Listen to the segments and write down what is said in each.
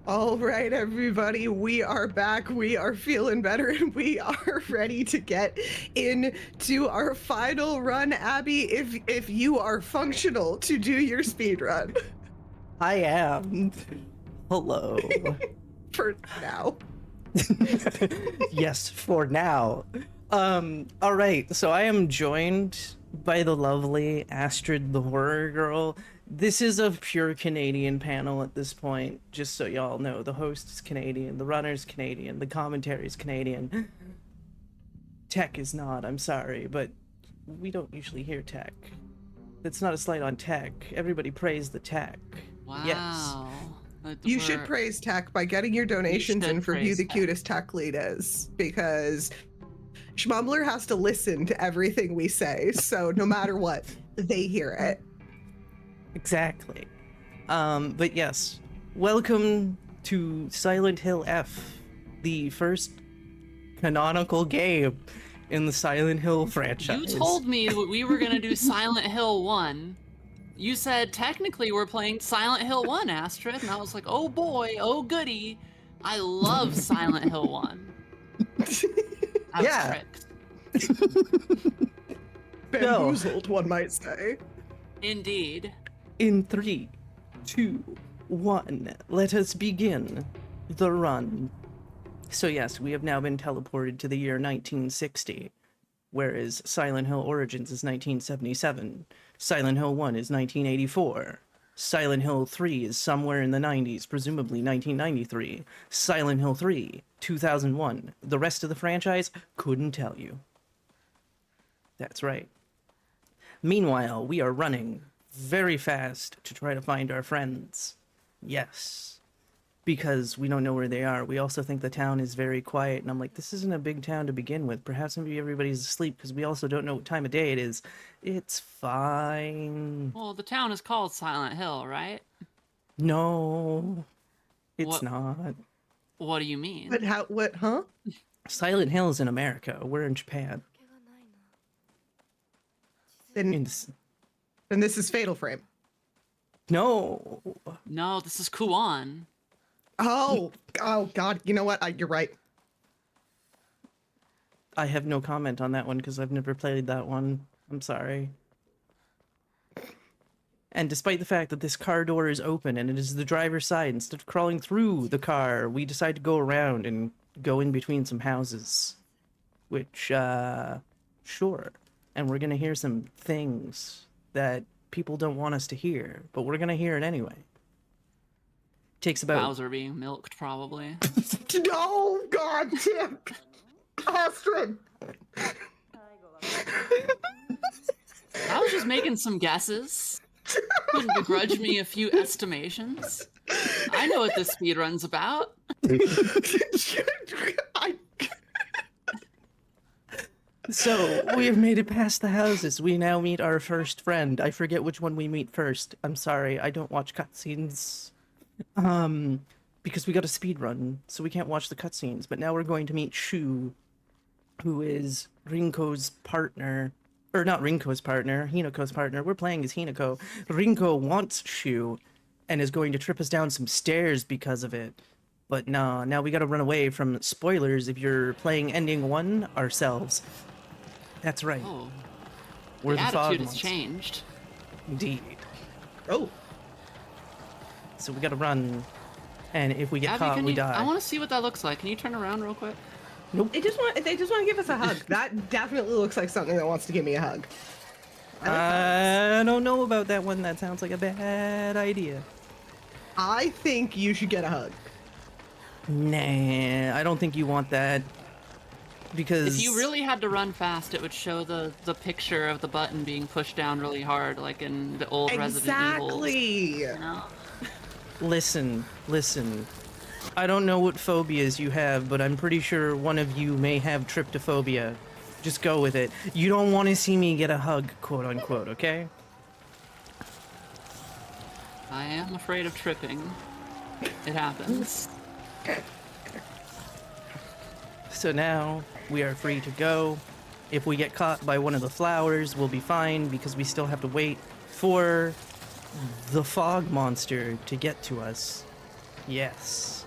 All right, everybody, we are back. We are feeling better, and we are ready to get into our final run. Abby, if you are functional to do your speed run. I am. Hello. For now. Yes, for now. All right, so I am joined by the lovely Astrid the Horror Girl. This is a pure Canadian panel at this point, just so y'all know. The host is Canadian, the runner's Canadian, the commentary is Canadian. Tech is not, I'm sorry, but we don't usually hear tech. That's not a slight on tech. Everybody praise the tech. Wow. Yes. You should praise tech by getting your donations in for who the cutest tech lead is, because Schmumbler has to listen to everything we say, so no matter what, they hear it. Exactly. But yes, welcome to Silent Hill F, the first canonical game in the Silent Hill franchise. You told me that we were going to do Silent Hill 1. You said technically we're playing Silent Hill 1, Astrid, and I was like, oh boy, oh goody. I love Silent Hill 1. I was tricked. Bamboozled, one might say. Indeed. In 3, 2, 1, let us begin the run. So yes, we have now been teleported to the year 1960, whereas Silent Hill Origins is 1977, Silent Hill 1 is 1984, Silent Hill 3 is somewhere in the 90s, presumably 1993, Silent Hill 3, 2001. The rest of the franchise, couldn't tell you. That's right. Meanwhile, we are running very fast to try to find our friends. Yes. Because we don't know where they are. We also think the town is very quiet, and I'm like, this isn't a big town to begin with. Perhaps maybe everybody's asleep, because we also don't know what time of day it is. It's fine. Well, the town is called Silent Hill, right? No, it's not. What do you mean? But what, huh? Silent Hill is in America. We're in Japan. Then this is Fatal Frame. No. No, this is Kuan. Oh God, you know what? You're right. I have no comment on that one because I've never played that one. I'm sorry. And despite the fact that this car door is open and it is the driver's side, instead of crawling through the car, we decide to go around and go in between some houses. Which, sure. And we're gonna hear some things that people don't want us to hear, but we're gonna hear it anyway. Takes about... Bowser being milked, probably. No, God damn. Astrid. I was just making some guesses. Wouldn't begrudge me a few estimations. I know what this speedrun's about. So, we have made it past the houses. We now meet our first friend. I forget which one we meet first. I'm sorry, I don't watch cutscenes. Because we got a speed run, so we can't watch the cutscenes. But now we're going to meet Shu, who is Rinko's partner. Or not Rinko's partner, Hinako's partner. We're playing as Hinako. Rinko wants Shu, and is going to trip us down some stairs because of it. But nah, now we gotta run away from spoilers if you're playing Ending 1 ourselves. That's right. Oh, We're the the attitude Fog has changed. Indeed. Oh. So we gotta run, and if we get Abbie, caught, we die. I want to see what that looks like. Can you turn around real quick? Nope. They just want to give us a hug. That definitely looks like something that wants to give me a hug. I don't know about that one. That sounds like a bad idea. I think you should get a hug. Nah, I don't think you want that. Because If you really had to run fast, it would show the picture of the button being pushed down really hard, like in the old Resident Evil. Exactly. You know? Listen. I don't know what phobias you have, but I'm pretty sure one of you may have tryptophobia. Just go with it. You don't want to see me get a hug, quote unquote, okay? I am afraid of tripping. It happens. So now we are free to go. If we get caught by one of the flowers, we'll be fine because we still have to wait for the fog monster to get to us. Yes.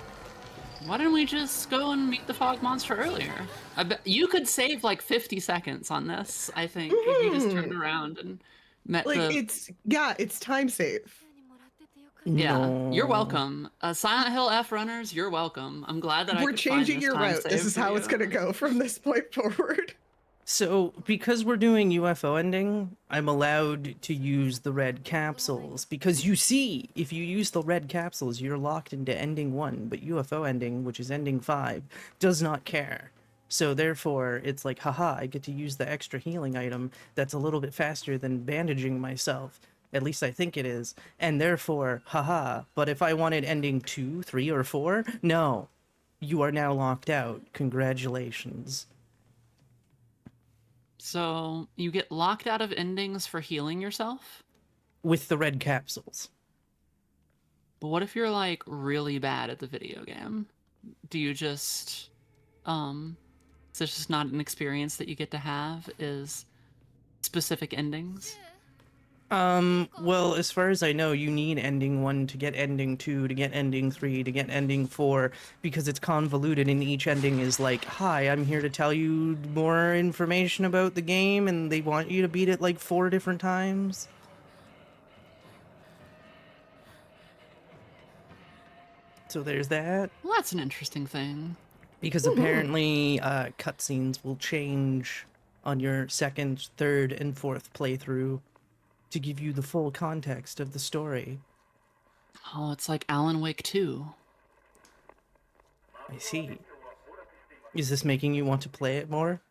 Why didn't we just go and meet the fog monster earlier? I bet you could save like 50 seconds on this, I think, if you just turned around and met Like the... it's time save. Yeah, you're No. welcome. Silent Hill F runners, you're welcome. I'm glad that I We're could find changing this your time route. save This is for how you. it's gonna go from this point forward. So, because we're doing UFO ending, I'm allowed to use the red capsules. Because you see, if you use the red capsules, you're locked into ending 1, but UFO ending, which is ending 5, does not care. So therefore, it's like, haha, I get to use the extra healing item that's a little bit faster than bandaging myself. At least I think it is. And therefore, haha, but if I wanted ending 2, 3, or 4, no. You are now locked out. Congratulations. So you get locked out of endings for healing yourself? With the red capsules. But what if you're like really bad at the video game? Do you just is this just not an experience that you get to have, is specific endings? Well, as far as I know, you need ending 1 to get ending 2, to get ending 3, to get ending 4, because it's convoluted and each ending is like, hi, I'm here to tell you more information about the game, and they want you to beat it like 4 different times. So there's that. Well, that's an interesting thing. Because apparently, cutscenes will change on your second, third, and fourth playthrough to give you the full context of the story. Oh, it's like Alan Wake 2. I see. Is this making you want to play it more?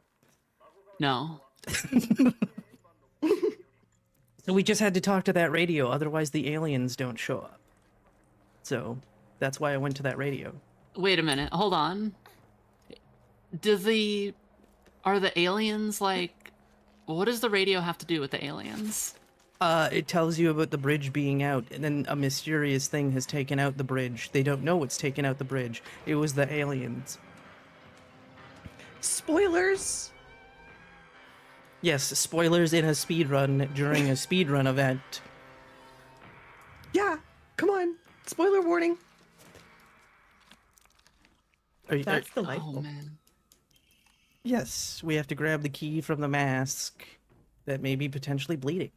No. So we just had to talk to that radio, otherwise the aliens don't show up. So that's why I went to that radio. Wait a minute, hold on. Are the aliens like, what does the radio have to do with the aliens? It tells you about the bridge being out, and then a mysterious thing has taken out the bridge. They don't know what's taken out the bridge. It was the aliens. Spoilers. Yes, spoilers in a speedrun during a speedrun event. Yeah, come on. Spoiler warning. That's Oh delightful. man. Yes, we have to grab the key from the mask that may be potentially bleeding.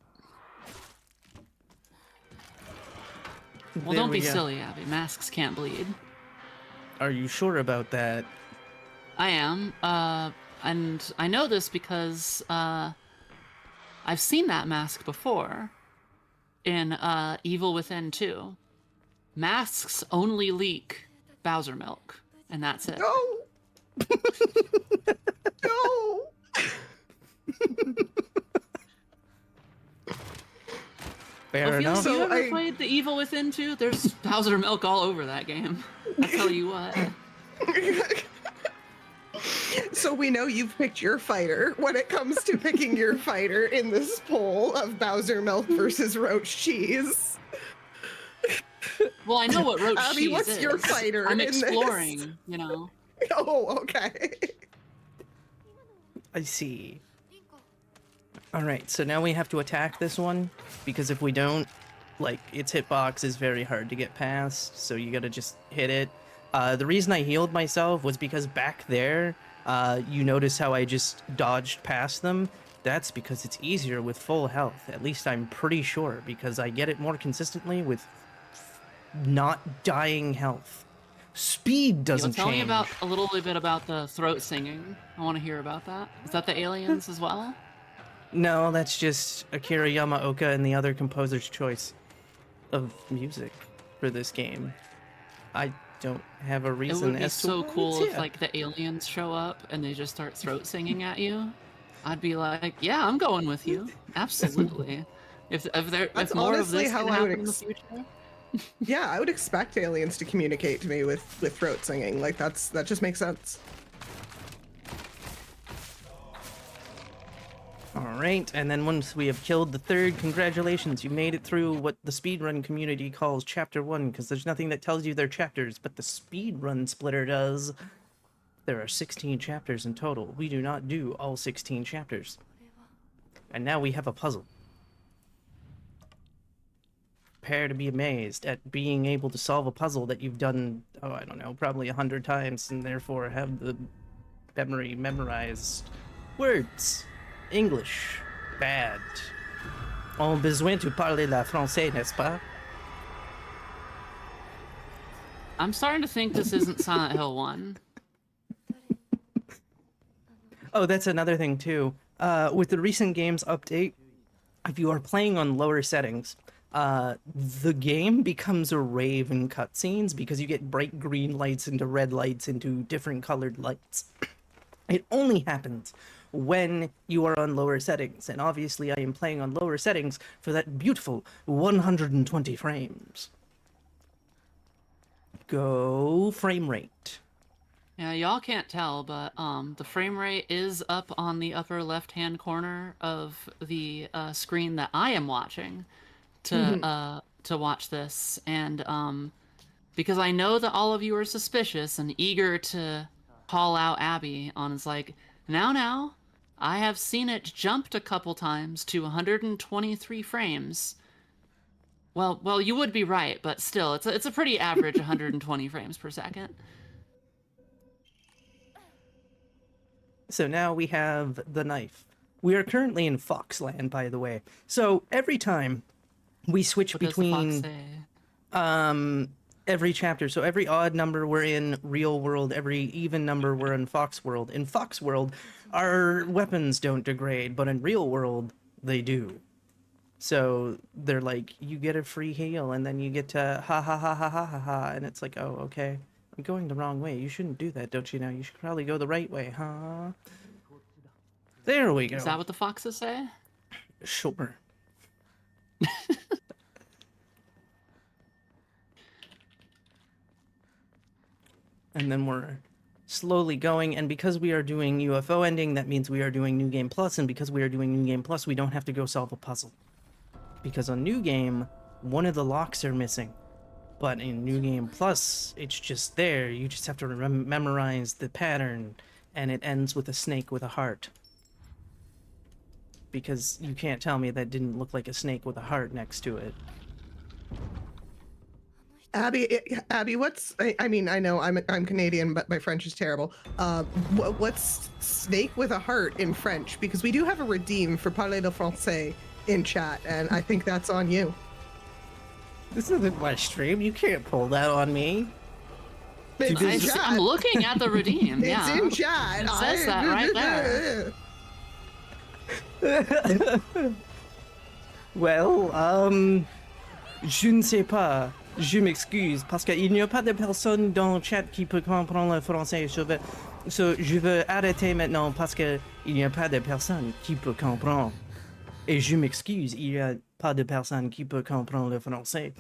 Well, There don't we be go. silly, Abby. Masks can't bleed. Are you sure about that? I am. And I know this because I've seen that mask before in Evil Within 2. Masks only leak Bowser milk, and that's it. No. No. Fair Ophelia, enough. have you So ever I- played the Evil Within 2? There's Bowser milk all over that game. I tell you what. So we know you've picked your fighter when it comes to picking your fighter in this poll of Bowser milk versus Roach cheese. Well, I know what roach Abby, cheese what's is. your fighter I'm in this? exploring, you know. Oh, okay. I see. Alright, so now we have to attack this one, because if we don't, like, its hitbox is very hard to get past, so you gotta just hit it. The reason I healed myself was because back there, you notice how I just dodged past them? That's because it's easier with full health. At least I'm pretty sure, because I get it more consistently with not dying health. Speed doesn't Tell me change. about a little bit about the throat singing. I want to hear about that. Is that the aliens as well? No, that's just Akira Yamaoka and the other composer's choice of music for this game. I don't have a It reason would be as to so why cool it's if here. like the aliens show up and they just start throat singing at you. I'd be like, yeah, I'm going with you. Absolutely. If That's more of honestly this how can I would happen in the future. Yeah, I would expect aliens to communicate to me with throat singing. Like that just makes sense. Alright, and then once we have killed the third, congratulations, you made it through what the speedrun community calls Chapter 1, because there's nothing that tells you they're chapters, but the speedrun splitter does. There are 16 chapters in total. We do not do all 16 chapters. And now we have a puzzle. prepare to be amazed at being able to solve a puzzle that you've done, oh, I don't know, probably 100 times, and therefore have the memory memorized. Words. English. Bad. On besoin de parler la français, n'est-ce pas? I'm starting to think this isn't Silent Hill 1. Oh, that's another thing too. With the recent games update, if you are playing on lower settings, the game becomes a rave in cutscenes because you get bright green lights into red lights into different colored lights. It only happens when you are on lower settings, and obviously I am playing on lower settings for that beautiful 120 frames. Go frame rate. Yeah, y'all can't tell, but the frame rate is up on the upper left-hand corner of the screen that I am watching to watch this, and because I know that all of you are suspicious and eager to call out Abbie on is like, now, I have seen it jumped a couple times to 123 frames. Well, you would be right, but still, it's a pretty average 120 frames per second. So now we have the knife. We are currently in Foxland, by the way. So every time we switch What does the fox between say? every chapter, so every odd number we're in real world, every even number we're in Fox world. In Fox world, our weapons don't degrade, but in real world, they do. So they're like, you get a free heal, and then you get to ha ha ha ha ha ha ha, and it's like, oh, okay. I'm going the wrong way. You shouldn't do that, don't you know? You should probably go the right way, huh? There we go. Is that what the foxes say? Sure. And then we're slowly going, and because we are doing UFO ending, that means we are doing New Game Plus, and because we are doing New Game Plus, we don't have to go solve a puzzle. Because on New Game, one of the locks are missing. But in New Game Plus, it's just there. You just have to memorize the pattern, and it ends with a snake with a heart. Because you can't tell me that didn't look like a snake with a heart next to it. Abbie, what's I mean, I know I'm Canadian, but my French is terrible. What's snake with a heart in French? Because we do have a redeem for parler le français in chat, and I think that's on you. This isn't my stream. You can't pull that on me. It's in chat. I'm looking at the redeem. Yeah, It's in chat. It says that right there. Well, je ne sais pas. Je m'excuse parce qu'il n'y a pas de personne dans le chat qui peut comprendre le français. Je veux arrêter maintenant parce qu'il n'y a pas de personne qui peut comprendre. Et je m'excuse, il n'y a pas de personne qui peut comprendre le français.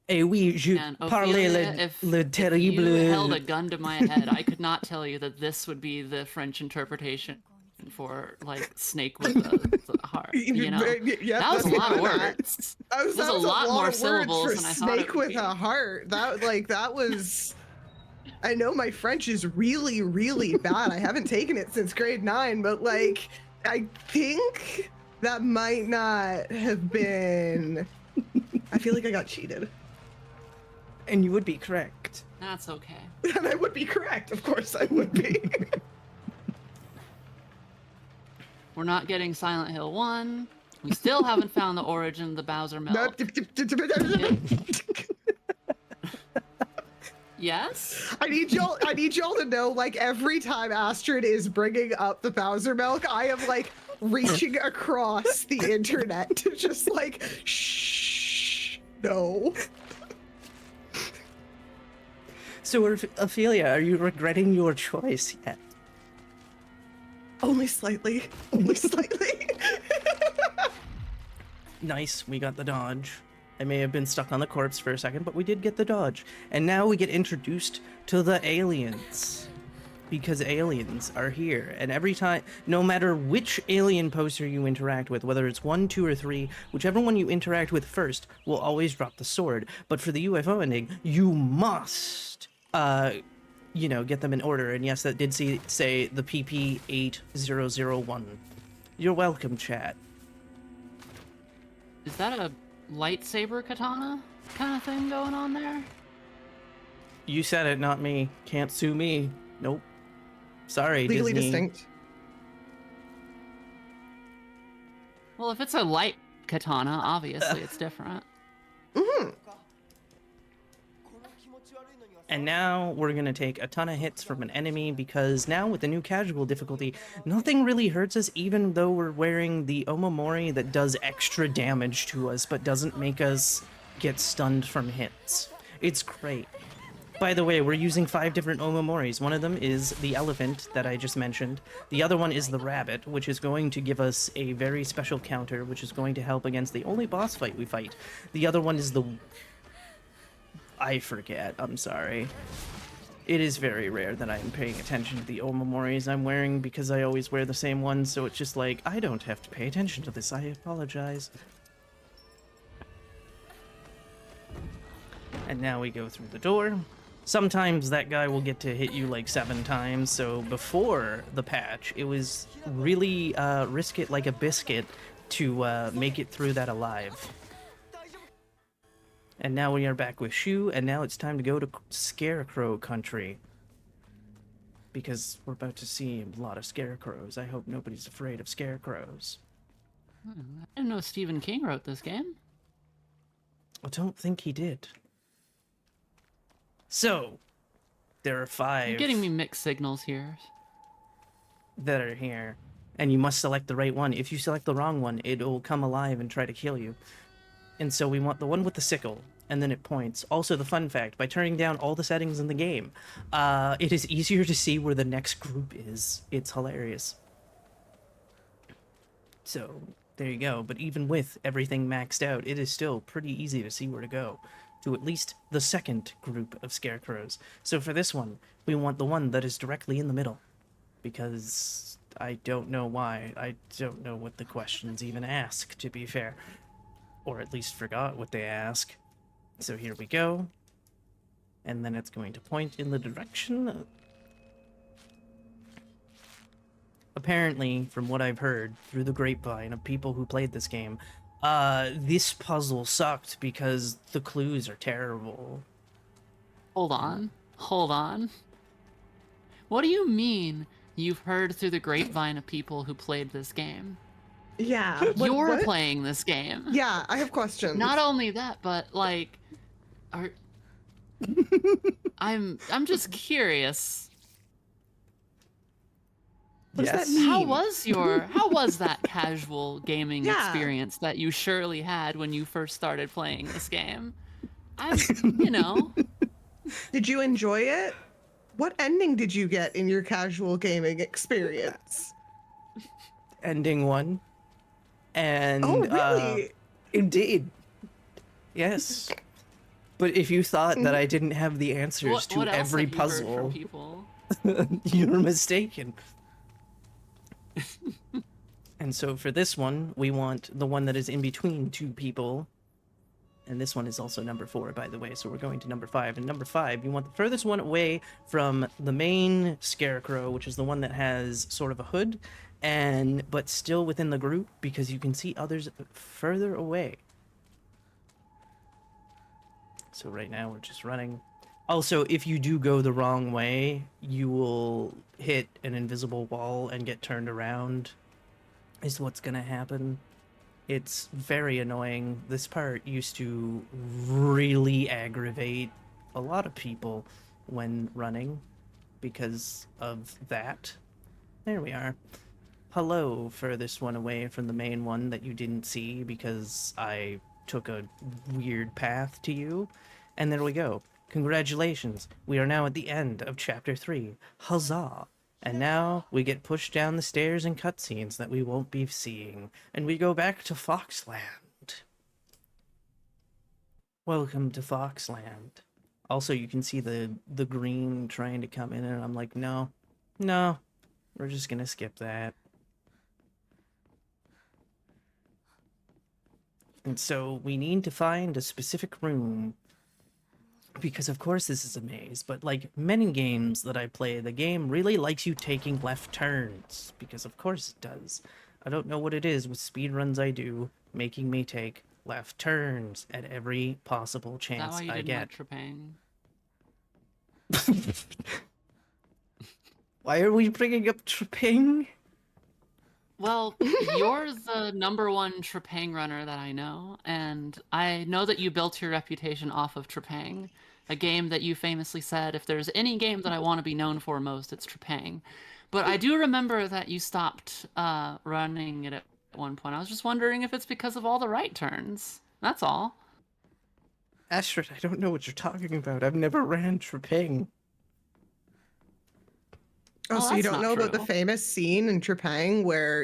Et oui, je parlais le terrible... If you held a gun to my head, I could not tell you that this would be the French interpretation for, like, snake with the heart, you know? Yeah, that was a lot of words. That was a lot more syllables than I thought it snake would with be. a heart. That was... I know my French is really, really bad. I haven't taken it since grade 9, but, like, I think that might not have been... I feel like I got cheated. And you would be correct. That's okay. And I would be correct. Of course I would be. We're not getting Silent Hill 1. We still haven't found the origin of the Bowser milk. Yes? I need y'all to know, like, every time Astrid is bringing up the Bowser milk, I am, like, reaching across the internet to just, like, shh, no. So, Ophelia, are you regretting your choice yet? Only slightly. Only slightly. Nice, we got the dodge. I may have been stuck on the corpse for a second, but we did get the dodge. And now we get introduced to the aliens. Because aliens are here. And every time, no matter which alien poster you interact with, whether it's 1, 2, or 3, whichever one you interact with first will always drop the sword. But for the UFO ending, you must, you know, get them in order. And yes, that did say the PP8001. You're welcome, chat. Is that a lightsaber katana kind of thing going on there? You said it, not me. Can't sue me. Nope. Sorry, Legally Disney. distinct. Well, if it's a light katana, obviously it's different. Mm-hmm. And now we're gonna take a ton of hits from an enemy because now with the new casual difficulty, nothing really hurts us even though we're wearing the Omamori that does extra damage to us but doesn't make us get stunned from hits. It's great. By the way, we're using 5 different Omamoris. One of them is the elephant that I just mentioned. The other one is the rabbit, which is going to give us a very special counter, which is going to help against the only boss fight we fight. The other one is the... I forget, I'm sorry. It is very rare that I am paying attention to the Omamoris I'm wearing because I always wear the same one, so it's just like, I don't have to pay attention to this, I apologize. And now we go through the door. Sometimes that guy will get to hit you like 7 times, so before the patch, it was really risk it like a biscuit to make it through that alive. And now we are back with Shu, and now it's time to go to Scarecrow Country. Because we're about to see a lot of scarecrows. I hope nobody's afraid of scarecrows. I didn't know Stephen King wrote this game. I don't think he did. So, there are 5 You're getting me mixed signals here. that are here. And you must select the right one. If you select the wrong one, it'll come alive and try to kill you. And so we want the one with the sickle, and then it points. Also, the fun fact, by turning down all the settings in the game, it is easier to see where the next group is. It's hilarious. So, there you go. But even with everything maxed out, it is still pretty easy to see where to go to at least the second group of scarecrows. So for this one, we want the one that is directly in the middle. Because I don't know why. I don't know what the questions even ask, to be fair. Or at least forgot what they ask. So here we go. And then it's going to point in the direction. Apparently, from what I've heard through the grapevine of people who played this game, this puzzle sucked because the clues are terrible. Hold on. What do you mean you've heard through the grapevine of people who played this game? Yeah. You're playing this game. Yeah, I have questions. Not only that, but like, I'm just curious. What does that Yes. mean? How was that casual gaming Yeah. experience that you surely had when you first started playing this game? You know. Did you enjoy it? What ending did you get in your casual gaming experience? Ending 1. And, Oh, really? indeed. Yes. But if you thought that I didn't have the answers to what else every have you heard puzzle, from people? you're mistaken. And so for this one, we want the one that is in between 2 people. And this one is also number 4, by the way, so we're going to number 5. And number 5, you want the furthest one away from the main scarecrow, which is the one that has sort of a hood, but still within the group, because you can see others further away. So right now we're just running. Also, if you do go the wrong way, you will hit an invisible wall and get turned around, is what's gonna happen. It's very annoying. This part used to really aggravate a lot of people when running because of that. There we are. Hello, furthest one away from the main one that you didn't see because I took a weird path to you. And there we go. Congratulations. We are now at the end of Chapter 3. Huzzah! And now we get pushed down the stairs and cutscenes that we won't be seeing. And we go back to Foxland. Welcome to Foxland. Also, you can see the green trying to come in, and I'm like, no, we're just gonna skip that. And so we need to find a specific room. Because of course this is a maze, but like many games that I play, the game really likes you taking left turns. Because of course it does. I don't know what it is with speedruns I do, making me take left turns at every possible Is that chance why you I didn't get. like Trepang? Why are we bringing up Trepang? Well, you're the #1 Trepang runner that I know, and I know that you built your reputation off of Trepang, a game that you famously said, if there's any game that I want to be known for most, it's Trepang. But I do remember that you stopped running it at one point. I was just wondering if it's because of all the right turns. That's all. Astrid, I don't know what you're talking about. I've never ran Trepang. Oh, Oh, so you that's don't not know about the true. famous scene in Trepang where,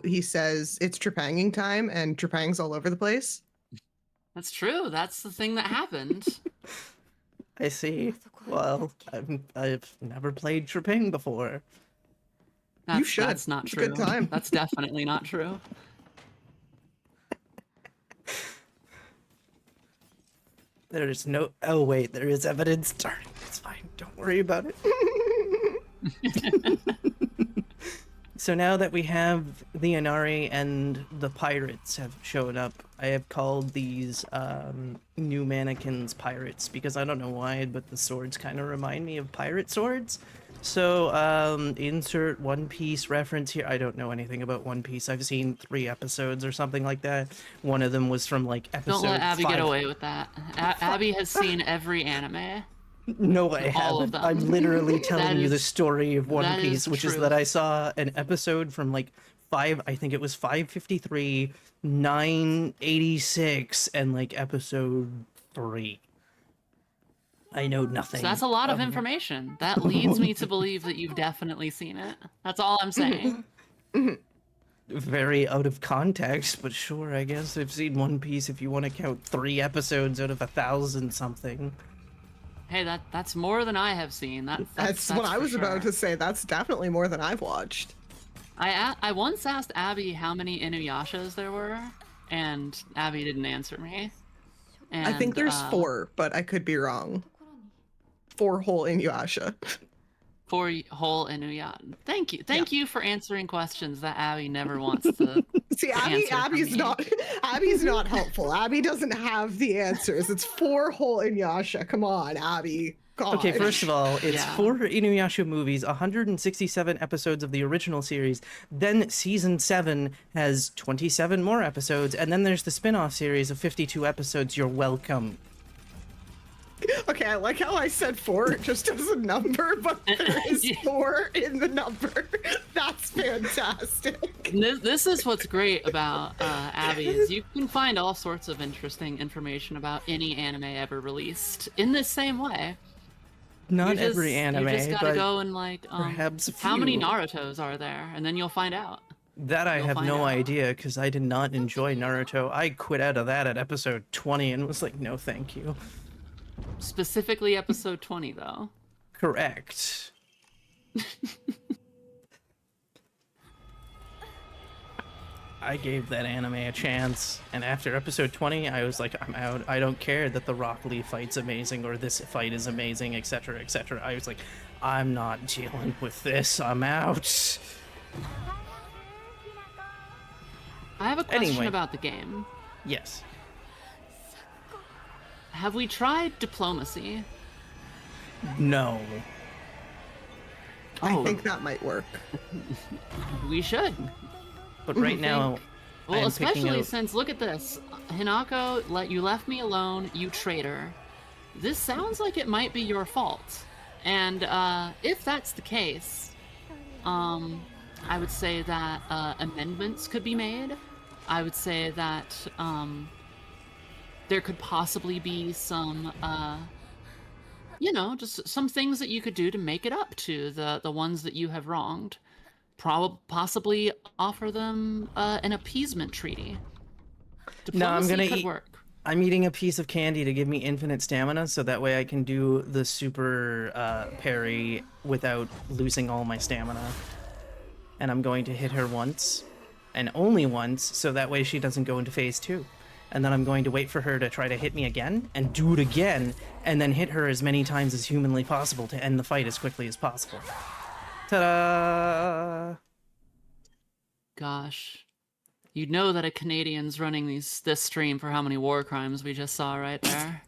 he says it's Trepanging time and Trepang's all over the place? That's true. That's the thing that happened. I see. Well, I've never played Trepang before. That's, should. That's not It's a true. good time. That's definitely not true. There's no. Oh wait, there is evidence. Darn, it's fine. Don't worry about it. So now that we have the Inari and the pirates have shown up, I have called these new mannequins pirates because I don't know why, but the swords kind of remind me of pirate swords. So insert One Piece reference here. I don't know anything about One Piece. I've seen 3 episodes or something like that. One of them was from like episode Don't let Abbie 5. get away with that. Abby has seen every anime. No, I All of haven't. them. I'm literally telling you the is- story of One that Piece, is which is truth. that I saw an episode from like 5, I think it was 553, 986, and like episode 3. I know nothing. So that's a lot of information. That leads me to believe that you've definitely seen it. That's all I'm saying. Very out of context, but sure, I guess I've seen One Piece if you want to count 3 episodes out of 1,000 something. Hey, that's more than I have seen. That's what I for was about sure. to say. That's definitely more than I've watched. I once asked Abby how many Inuyashas there were, and Abby didn't answer me. And, I think there's 4, but I could be wrong. 4 whole Inuyasha. 4 whole Inuyasha. Thank you for answering questions that Abby never wants to. See, answer for Abby's me. Abby's not helpful. Abby doesn't have the answers. It's 4 whole Inuyasha. Come on, Abby. God. Okay, first of all, it's Yeah. 4 Inuyasha movies, 167 episodes of the original series. Then season 7 has 27 more episodes, and then there's the spin-off series of 52 episodes. You're welcome. Okay, I like how I said 4 just as a number, but there is 4 in the number. That's fantastic. This is what's great about Abby is you can find all sorts of interesting information about any anime ever released in this same way. Not You just- every anime, You just gotta but go and perhaps a how many few. Narutos are there, and then you'll find out. that I you'll have find no out. idea because I did not enjoy Naruto. I quit out of that at episode 20 and was like, no, thank you. Specifically, episode 20, though. Correct. I gave that anime a chance, and after episode 20, I was like, I'm out. I don't care that the Rock Lee fight's amazing or this fight is amazing, etc., etc. I was like, I'm not dealing with this. I'm out. I have a question Anyway. about the game. Yes. Have we tried diplomacy? No. I Oh. think that might work. We should. But right think- now, Well, I'm picking especially out- since, look at this. Hinako, you left me alone, you traitor. This sounds like it might be your fault. And if that's the case, I would say that amendments could be made. I would say that there could possibly be some, just some things that you could do to make it up to the ones that you have wronged. Possibly offer them an appeasement treaty. No, I'm Diplomacy gonna could eat- work. I'm eating a piece of candy to give me infinite stamina, so that way I can do the super parry without losing all my stamina. And I'm going to hit her once, and only once, so that way she doesn't go into phase 2. And then I'm going to wait for her to try to hit me again, and do it again, and then hit her as many times as humanly possible to end the fight as quickly as possible. Ta-da! Gosh. You'd know that a Canadian's running this stream for how many war crimes we just saw right there.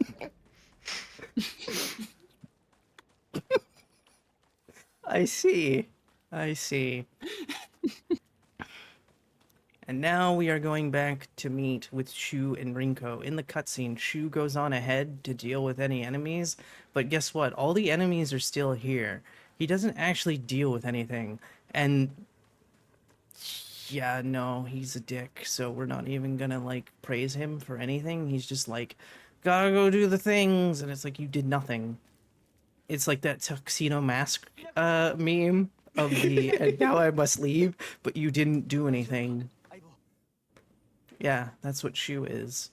I see. I see. And now we are going back to meet with Shu and Rinko. In the cutscene, Shu goes on ahead to deal with any enemies, but guess what? All the enemies are still here. He doesn't actually deal with anything. And yeah, no, he's a dick, so we're not even gonna, like, praise him for anything. He's just like, gotta go do the things, and it's like, you did nothing. It's like that tuxedo mask meme of the, and now I must leave, but you didn't do anything. Yeah, that's what Shu is.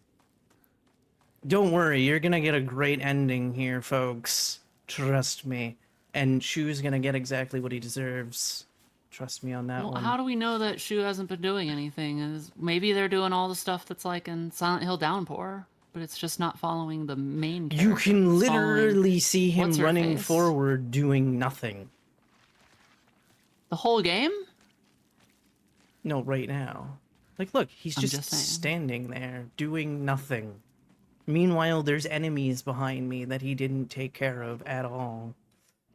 Don't worry, you're gonna get a great ending here, folks. Trust me. And Shu's gonna get exactly what he deserves. Trust me on that Well, one. how do we know that Shu hasn't been doing anything? Maybe they're doing all the stuff that's like in Silent Hill Downpour, but it's just not following the main character. You can It's following literally see him running What's-her-face. forward doing nothing. the whole game. No, right now. Like, look, he's I'm just just saying. standing there doing nothing. Meanwhile, there's enemies behind me that he didn't take care of at all.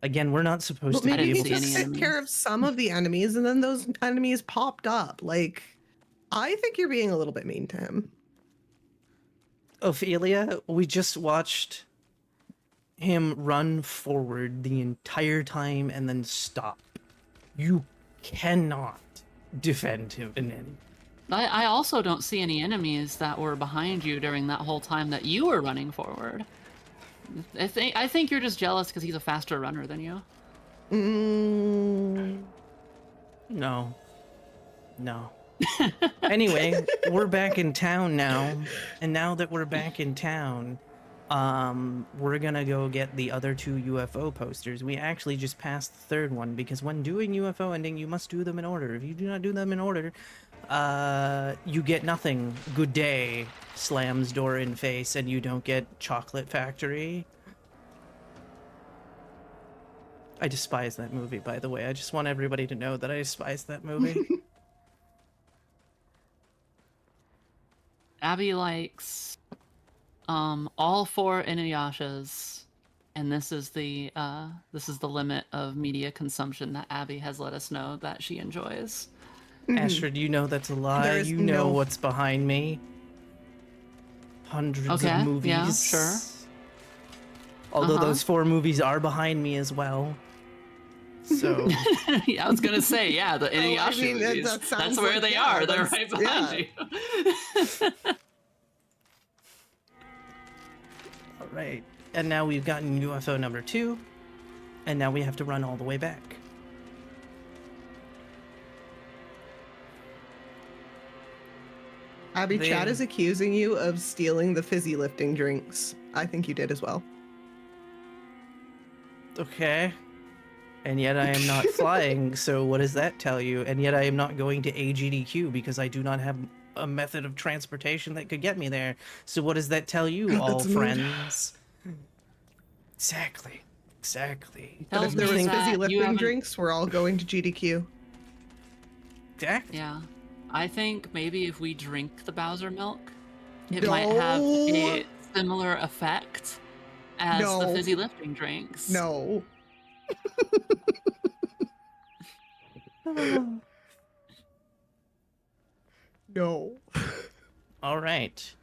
Again, we're not supposed But to be maybe he able to just any took enemies. care of some of the enemies, and then those enemies popped up. Like, I think you're being a little bit mean to him. Ophelia, we just watched him run forward the entire time and then stop. You cannot defend him in any. I also don't see any enemies that were behind you during that whole time that you were running forward. I think you're just jealous because he's a faster runner than you. No. No. Anyway, we're back in town now. And now that we're back in town, we're gonna go get the other 2 UFO posters. We actually just passed the 3rd one because when doing UFO ending, you must do them in order. If you do not do them in order, you get nothing. Good day slams door in face, and you don't get Chocolate Factory. I despise that movie, by the way. I just want everybody to know that I despise that movie. Abbie likes all 4 Inuyashas, and this is the limit of media consumption that Abbie has let us know that she enjoys. Astrid, you know that's a lie. There is You know no- what's behind me. Hundreds Okay, of movies. yeah, sure. Although Uh-huh. those 4 movies are behind me as well. So, Yeah, I was gonna say, yeah, the Inuyasha mean, that- movies. that sounds That's where like- they yeah, are. They're that's- right behind you. all right. And now we've gotten UFO number 2. And now we have to run all the way back. Abby, They- Chad is accusing you of stealing the fizzy lifting drinks. I think you did as well. Okay. And yet I am not flying, so what does that tell you? And yet I am not going to AGDQ because I do not have a method of transportation that could get me there. So what does that tell you, all That's mood. friends? Exactly. Exactly. But Tells if there me was that fizzy you lifting haven't- drinks, we're all going to GDQ. Exactly. Yeah, I think maybe if we drink the Bowser milk, it might have No. a similar effect as the No. fizzy lifting drinks. No. No. All right.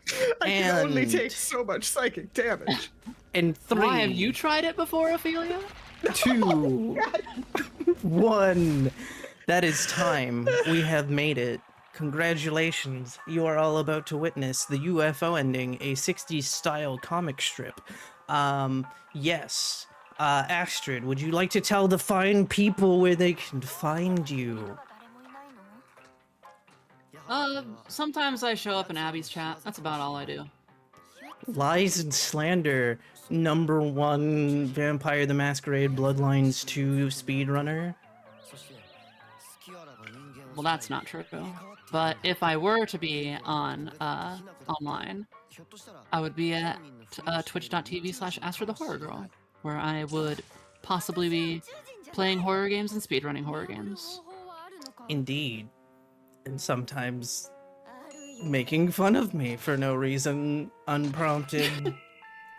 I can only And- take so much psychic damage. In 3, Why have you tried it before, Ophelia? 2, 1. That is time. We have made it. Congratulations. You are all about to witness the UFO ending, a 60s style comic strip. Yes. Astrid, would you like to tell the fine people where they can find you? Sometimes I show up in Abby's chat. That's about all I do. Lies and Slander, #1 Vampire the Masquerade Bloodlines 2 speedrunner. Well, that's not true. But if I were to be on online, I would be at twitch.tv/AstridTheHorrorGirl, where I would possibly be playing horror games and speedrunning horror games. Indeed. And sometimes making fun of me for no reason, unprompted,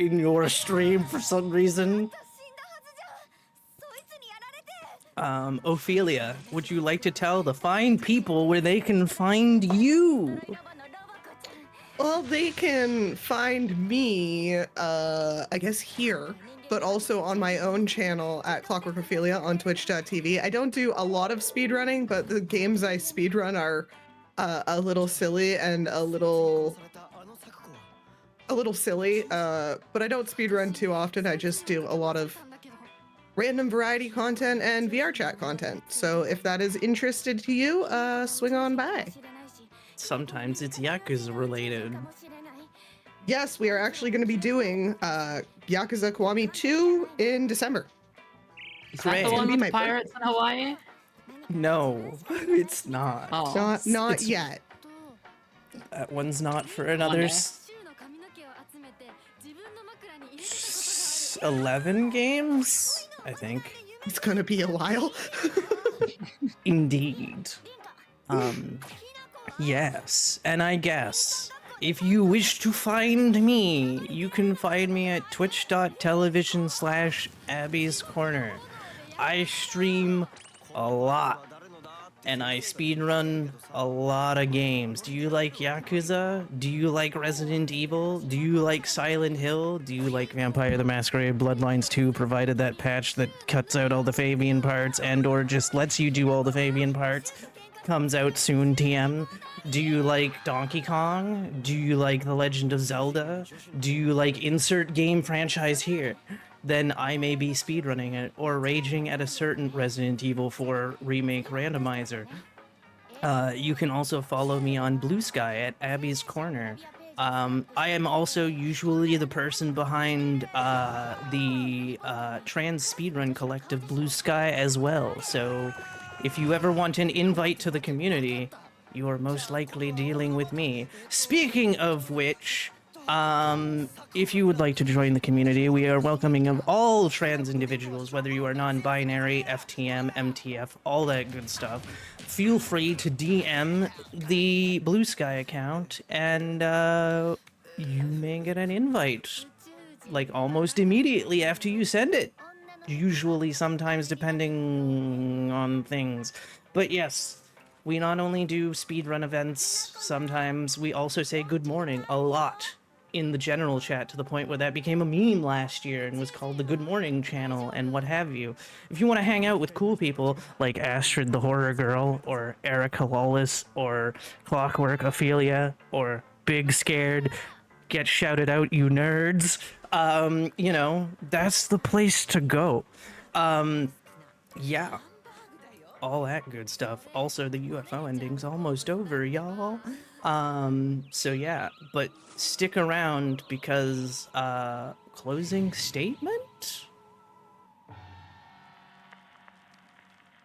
in your stream for some reason. Ophelia, would you like to tell the fine people where they can find you? Well, they can find me, I guess here, but also on my own channel at Clockwork Ophelia on twitch.tv. I don't do a lot of speedrunning, but the games I speedrun are a little silly and a little silly, but I don't speedrun too often. I just do a lot of random variety content and VR chat content. So if that is interested to you, swing on by. Sometimes it's Yakuza related. Yes, we are actually going to be doing Yakuza Kiwami 2 in December. Is that Great. the one Be with my the pirates in Hawaii? No, it's not. Oh. Not It's- yet. That one's not for another day. 11 games, I think. It's going to be a while. Indeed. Yes, and I guess if you wish to find me, you can find me at twitch.tv/Abbie's Corner. I stream a lot, and I speedrun a lot of games. Do you like Yakuza? Do you like Resident Evil? Do you like Silent Hill? Do you like Vampire the Masquerade Bloodlines 2, provided that patch that cuts out all the Fabian parts and or just lets you do all the Fabian parts comes out soon, TM? Do you like Donkey Kong? Do you like The Legend of Zelda? Do you like insert game franchise here? Then I may be speedrunning it or raging at a certain Resident Evil 4 remake randomizer. You can also follow me on Blue Sky at Abbie's Corner. I am also usually the person behind the trans speedrun collective Blue Sky as well. So if you ever want an invite to the community, you are most likely dealing with me. Speaking of which, if you would like to join the community, we are welcoming of all trans individuals, whether you are non-binary, FTM, MTF, all that good stuff. Feel free to DM the Blue Sky account, and you may get an invite, like almost immediately after you send it. Usually, sometimes depending on things. But yes, we not only do speedrun events, sometimes we also say good morning a lot in the general chat, to the point where that became a meme last year and was called the Good Morning Channel and what have you. If you want to hang out with cool people like Astrid the Horror Girl, or Erica Lawless, or Clockwork Ophelia, or Big Scared, get shouted out, you nerds, you know, that's the place to go. Yeah. All that good stuff. Also, the UFO ending's almost over, y'all. So yeah, but stick around because, closing statement?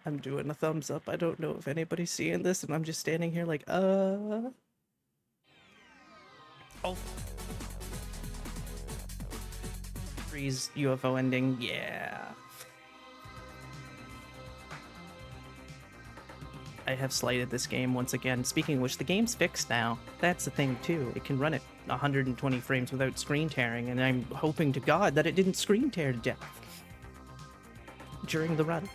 I'm doing a thumbs up. I don't know if anybody's seeing this, and I'm just standing here like, Oh. Freeze UFO ending, yeah. I have slighted this game once again. Speaking of which, the game's fixed now. That's the thing too. It can run at 120 frames without screen tearing, and I'm hoping to God that it didn't screen tear to death during the run.